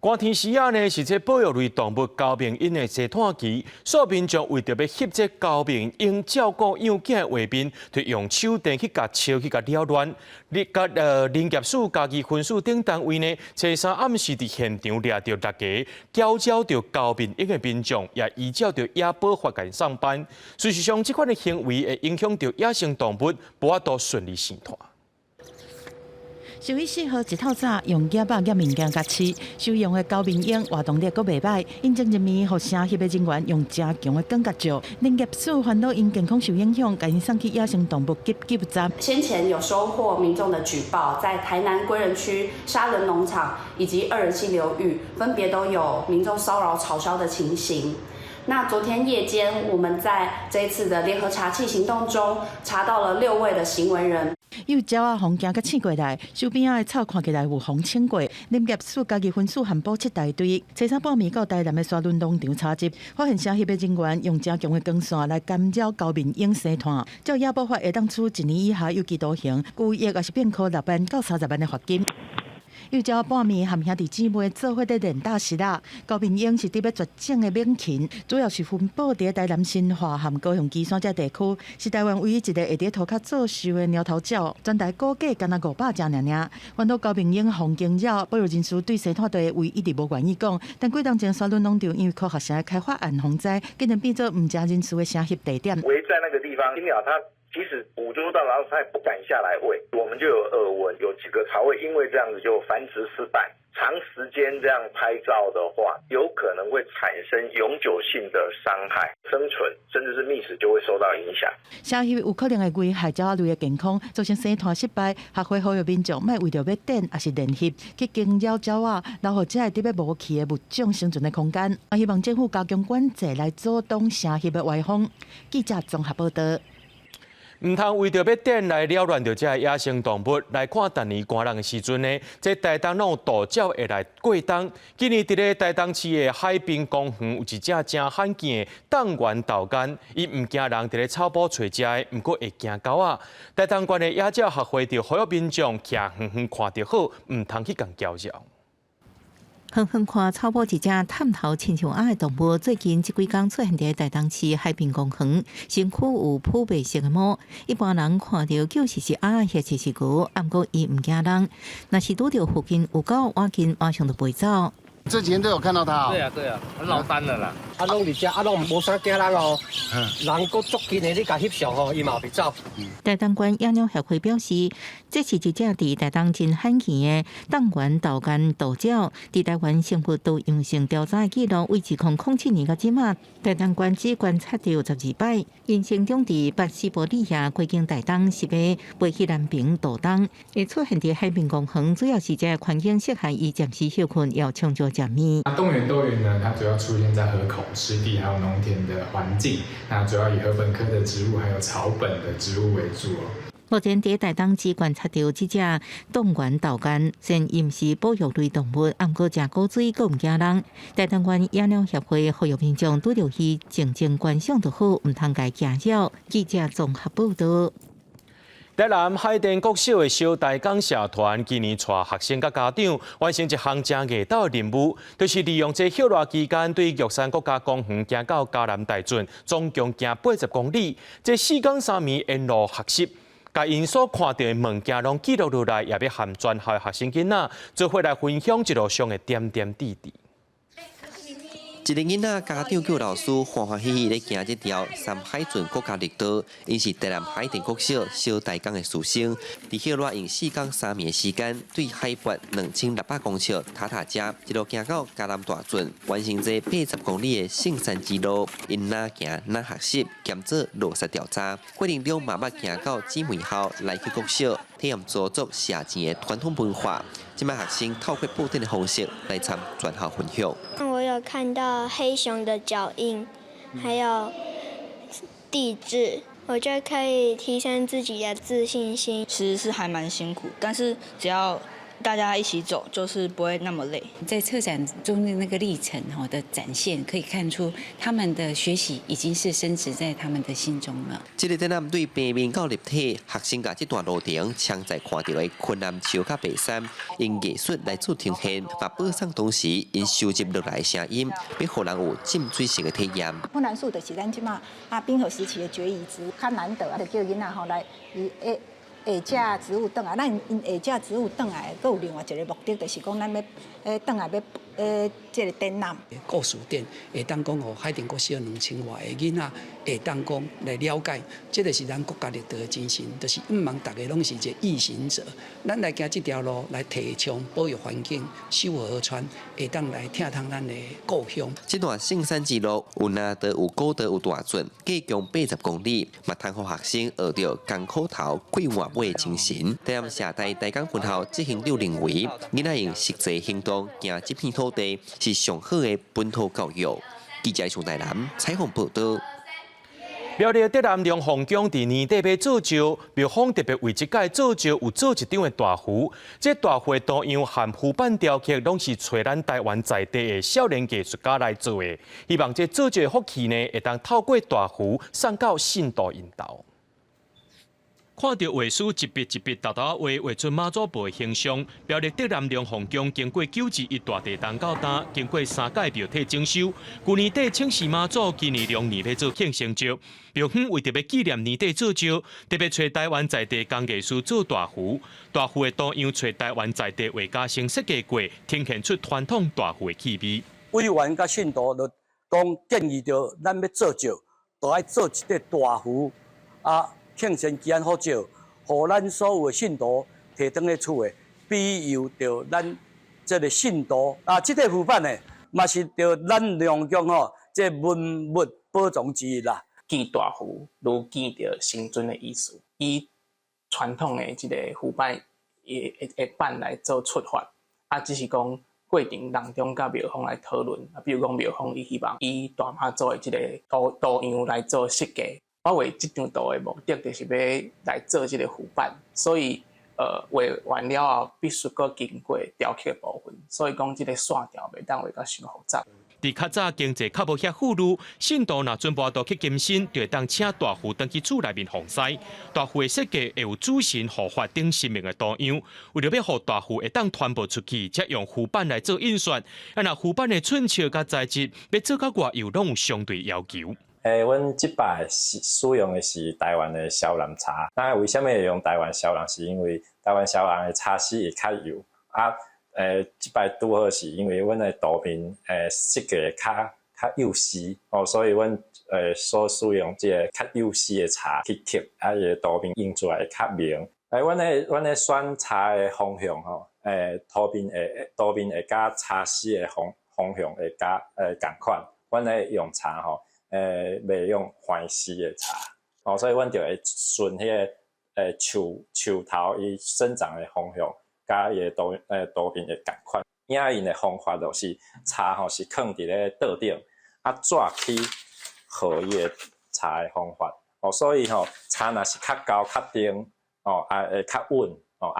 寒天时啊呢，是这保育类动物高明鹰的生产期，所民众为着要翕这高明鹰照顾养囝的画面，就用手电去甲烧去甲了乱。林业署家己分署等单位呢，初三暗时伫现场掠着6个搅扰着高明鹰的民众，也依照着野保法甲上班。事实上，这款的行为会影响着野生动物，无法度顺利生产。
受于适合一透早用野肉夹物件甲饲，收容的高明鹰活动力阁袂歹，因政人民和社协的人员用加强的光甲照。林业署烦恼因健康受影响，甲因送去野生动物急急站。
先前有收获民众的举报，在台南归仁区沙仑农场以及2人溪流域，分别都有民众骚扰草鸮的情形。那昨天夜间，我们在这一次的联合查缉行动中，查到了6位的行为人。
有鸟仔红行甲刺过来，树边仔的草看起来有风清过。林业署家己分署环保7大队，初三半暝到台南的沙仑农场查缉，发现社协的人员用加强的光线来干扰高明鹰生团，照野保法会当处1年以下有期徒刑，故意也是变科6万到30万的罚金。有朝半暝和兄弟姊妹做伙在练大石啦。高明鹰是伫要绝种的猛禽，主要是分布伫台南新化和高雄基山这地区，是台湾唯一一个会伫涂骹做秀的鸟头鸟。全台估计敢若500只尔。烦恼高明鹰防惊扰，保育人士对生态地位一直无愿意讲。但几当前沙仑农场因为科学城的开发案洪灾，竟然变做唔加人士的声协地点。
围在那个地方，青鸟它即使捕捉到老鼠，它也不敢下来喂。我们就有耳闻，有几个巢位因为这样子就繁殖失败。长时间这样拍照的话，有可能会产生永久性的伤害，生存甚至是觅食就会受到影响。
社协有可能会危害鸟类的健康，造成生态失败。学会呼吁民众莫为着要等还是练习去惊扰鸟仔，留互这个伫要无去的物种生存的空间。希望政府加强管制来阻挡社协的歪风。记者综合报道。
唔通为着要点来扰乱着这野生动物，来看逐年寒冷的时阵呢，这台东拢有大鸟会来过冬。今年伫咧台东市的海滨公园有一只真罕见的冻原豆干，伊唔惊人伫咧草埔找食的，毋过会惊狗仔。台东县的野鸟学会着呼吁民众徛远远看着好，唔通去共搅扰。
远远看草埔一只探头亲像鸭的动物，最近这几天出现在台东市海滨公园，身躯有铺白色的毛。一般人看到就是鸭，或者是牛，不过伊唔惊人。若是拄到附近有狗，赶紧马上就飞走。
这几天都有看到它、哦。
对啊，很老单了啦。
拢伫遮，拢无啥惊人哦。人佫足紧的，你甲翕相吼，伊嘛袂走。
台东县野鸟协会表示，这是一只伫台东真罕见的冻原豆干豆鸟，伫台湾生物多样性调查记录为2007年到即马，台东县只观察到12摆，因成长伫北西伯利亚过境台东是要飞去南平渡冬，会出现伫海滨公园，主要是这环境适合伊暂时休困，要创造食物。
冻原多元呢，它主要出现在河口、湿地还有农田的环境，那主要以禾本科的植物还有草本的植物为主哦。
目前伫台东只观察到这只冻原豆干，虽然伊毋是保育类动物，不过食古水佫毋惊人。台东县野鸟协会呼吁民众拄着伊静静观赏就好，毋通甲惊扰。记者综合报道。
台南海淀国小的小台港社团今年带学生甲家长完成一项正艺斗的任务，就是利用这休热期间对玉山国家公园行到嘉南大圳，总共行80公里。这4天3暝沿路学习，甲因所看到的物件拢记录落来，也要和全校学生囡仔做伙来分享一路上的点点滴滴。
一个囡仔家长叫老师欢欢喜喜咧行这条三海圳国家绿道，因是台南海淀国小小台港的师生，伫歇热用4天3暝的时间，对海拔2600公尺踏踏车，一路行到嘉南大圳，完成这80公里的圣山之路。因哪行哪学习，兼做落实调查，决定了慢慢行到姊妹校来去国小，体验祖族社前的传统文化。今摆学生透过布丁的方式来参全校分享。
我有看到黑熊的脚印，还有地质，我觉得可以提升自己的自信心。
其实是还蛮辛苦，但是只要大家一起走，就是不会那么累。
在策展中的那个历程的展现，可以看出他们的学习已经是深植在他们的心中了。
这个展览对平面到立体，学生甲这段路程常在看到的昆南树甲白山，用艺术来做呈现，把播送同时因收集落来的声音，要互人有浸水式的体验。
昆南树就是咱即马冰河时期的绝育植物，较难得就叫囡仔来下只植物转来，咱因下植植物转来，佫有另外一个目的，就是讲咱要转来要这个展览。
故事展会当讲哦，海淀国小2000外的囡仔会当讲来了解，这就是咱国家绿道的精神，就是毋茫大家拢是一个异行者，咱来行这条路来提倡保育环境、守护河川，会当来听通咱的故乡。
这段圣山之路有南道、有高道、有大圳，计共80公里，嘛通互学生学到艰苦头、过换尾的精神。台南社大台港分校执行长认为，囡仔用实际行动行这片土地是上好的本土教育。记者从台南采访报道。
苗栗德南龙凤宫伫年底要做石，庙方特别为这届做石有做一张的大符。这大符的图样和浮板雕刻拢是找咱台湾在地的少年艺术家来做的。希望这做石的福气呢，会当透过大符送到信徒因兜。看到画师一笔一笔沓画出妈祖婆的形象，苗栗德南龙凤宫经过921大地动到担，经过3届庙体整修，去年底请示妈祖，今年龙年要做庆生石。庙方为特别纪念年底做石，特别找台湾在地工艺师做大符。大符的图样找台湾在地画家先设计过，呈现出传统大符的气味。
委员甲信徒就讲建议着，咱要做石，就爱做一块大符啊。庆生期间好少，互咱所有的信徒摕倒去厝的，庇佑着咱这个信徒啊。这个浮板呢，嘛是着咱龙宫这文物保存之一啦。
见大符，如见着新尊的意思，以传统的这个浮板的板来做出发。只是讲过程当中，甲庙方来讨论。比如讲庙方伊希望以大妈祖的这个图样来做设计。我画这张图的目的，就是要来做这个浮板，所以画完了后，必须搁经过雕刻的部分，所以讲这个线条袂当画到伤复杂。
伫较早经济较无遐富裕，信徒若准备到去金身，就会当请大符登去厝内面奉祀。大符的设计会有主神护法等神明的图样，为了要互大符会当传播出去，才用浮板来做印刷。若浮板的寸尺甲材质要做到外又拢有相对要求。
阮即摆使用的是台湾的小蓝茶。那为什么会用台湾小蓝？是因为台湾小蓝的茶丝会较油啊。即摆拄好是因为阮的图片设计较幼细所以阮所使用这个较幼细的茶去刻，伊的图片印出来会较明。阮的选茶的方向图片会甲茶丝的方向会甲共款。阮咧用茶袂用欢喜的茶，所以阮就会顺迄个树头伊生长的方向，甲伊的图片会共款。影印的方法就是茶是放伫咧桌顶，纸去和伊的茶的方法。所以茶若是较高较硬会较稳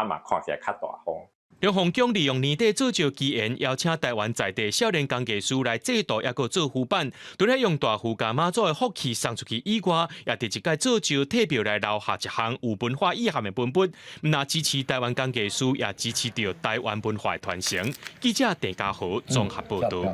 嘛看起来较大方。
中航局利用年底做招机缘，邀请台湾在地少年工艺师来制作，也个做浮板。除了用大壶甲妈祖的福气送出去以外，也伫一届做招特别来留下一项有文化意涵的本本。那支持台湾工艺师，也支持着台湾文化的传承。记者郑家豪综合报道。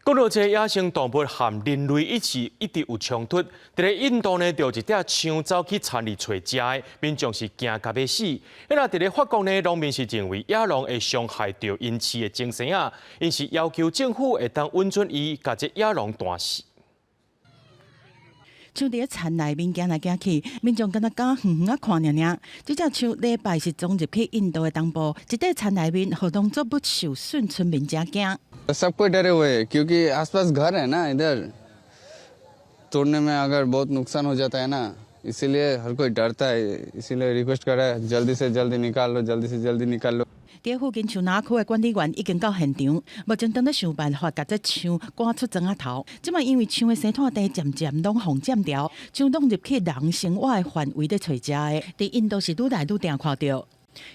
各路这野生动物和人类一直有冲突。在印度呢，就一只象走去田里找食的，民众是惊甲要死。那在法国呢，农民是认为野狼会伤害到因饲的精神啊，因是要求政府会当允准伊甲这野狼断死。
像伫田内面行来行去，民众敢若敢远远啊看尔尔。这只象礼拜是装入去印度的东部，一块田内面互动作不受损，村民真惊。
सब कोई डरे हुए हैं क्योंकि आसपास घर है ना इधर तोड़ने में अगर बहुत नुकसान हो जाता है ना इसीलिए हर कोई डरता है इसीलिए रिक्वेस्ट कर रहा है जल्दी से जल्दी निकाल लो जल्दी से जल्दी निकाल लो
伫附近树林区的管理员已经到现场，目前正在想办法把这象赶出庄仔头。即卖因为象的生态地渐渐拢互占掉，象拢入去人生活的范围咧找食的，伫印度是愈来愈常看到。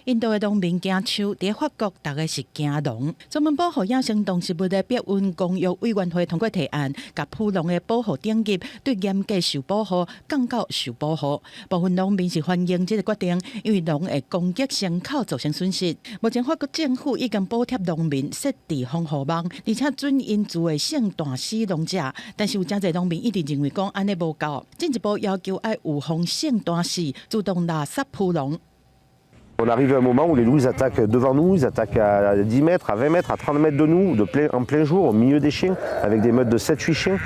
印度的农民惊象，伫法国大概是惊狼。专门保护野生动植物的白云公约委员会通过提案，甲普龙的保护等级对严格受保护降到受保护。部分农民是欢迎这个决定，因为狼会攻击牲口造成损失。目前法国政府已经补贴农民设置防护网，而且准因自卫性断死龙者。但是有真侪农民一直认为讲安尼无够，进一步要求爱有防性断死，主动垃圾普龙。
On arrive à un moment où les loups attaquent devant nous, ils attaquent à 10 mètres, à 20 mètres, à 30 mètres de nous, en plein jour, au milieu des chiens, avec des meutes de 7-8 chiens.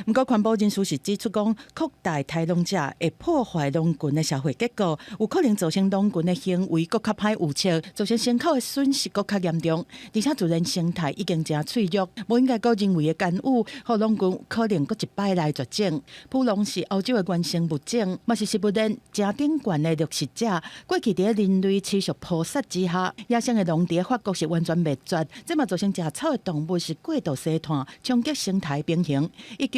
不过，环保人士是指出讲，扩大抬笼者会破坏狼群的社会结构，有可能造成狼群的行为更较歹预测，造成牲口的损失更较严重。而且自然生态已经真脆弱，无应该个人为的干预，互狼群可能搁一摆来绝种。普龙是欧洲的原生物种，嘛是食物链正顶悬的掠食者。过去伫人类持续捕杀之下，野生的狼伫法国是完全灭绝，这嘛造成食草的动物是过度生态，冲击生态平衡。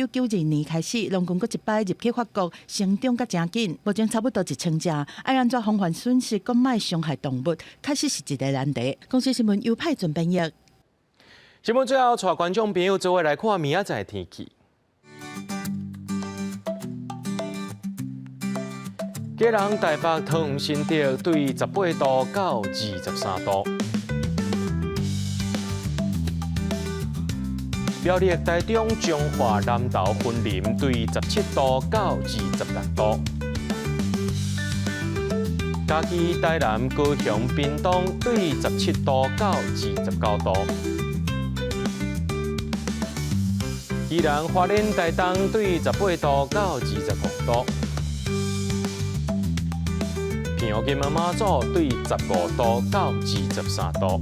1992年开始，狼群搁一摆入去法国，成长甲真紧。目前差不多1000只，爱安怎防范损失，搁卖伤害动物，确实是一个难题。公司新闻由派准编译。
新闻最后，带观众朋友做伙来看明仔载的天气。今日台北、桃园、新竹对18度到23度。苗栗、台中、彰化、南投、云林对17度到26度；嘉义、台南、高雄、屏东对17度到29度；宜兰、花莲、台东对18度到25度；平湖、金门、马祖对15度到23度。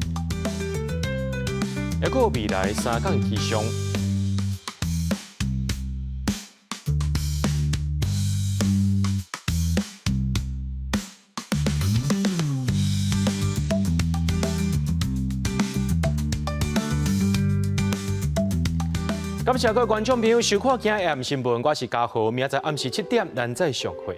还有未来3天气象。感谢各位观众朋友收看今日的新闻，我是嘉豪，明仔载暗时7点咱再相会。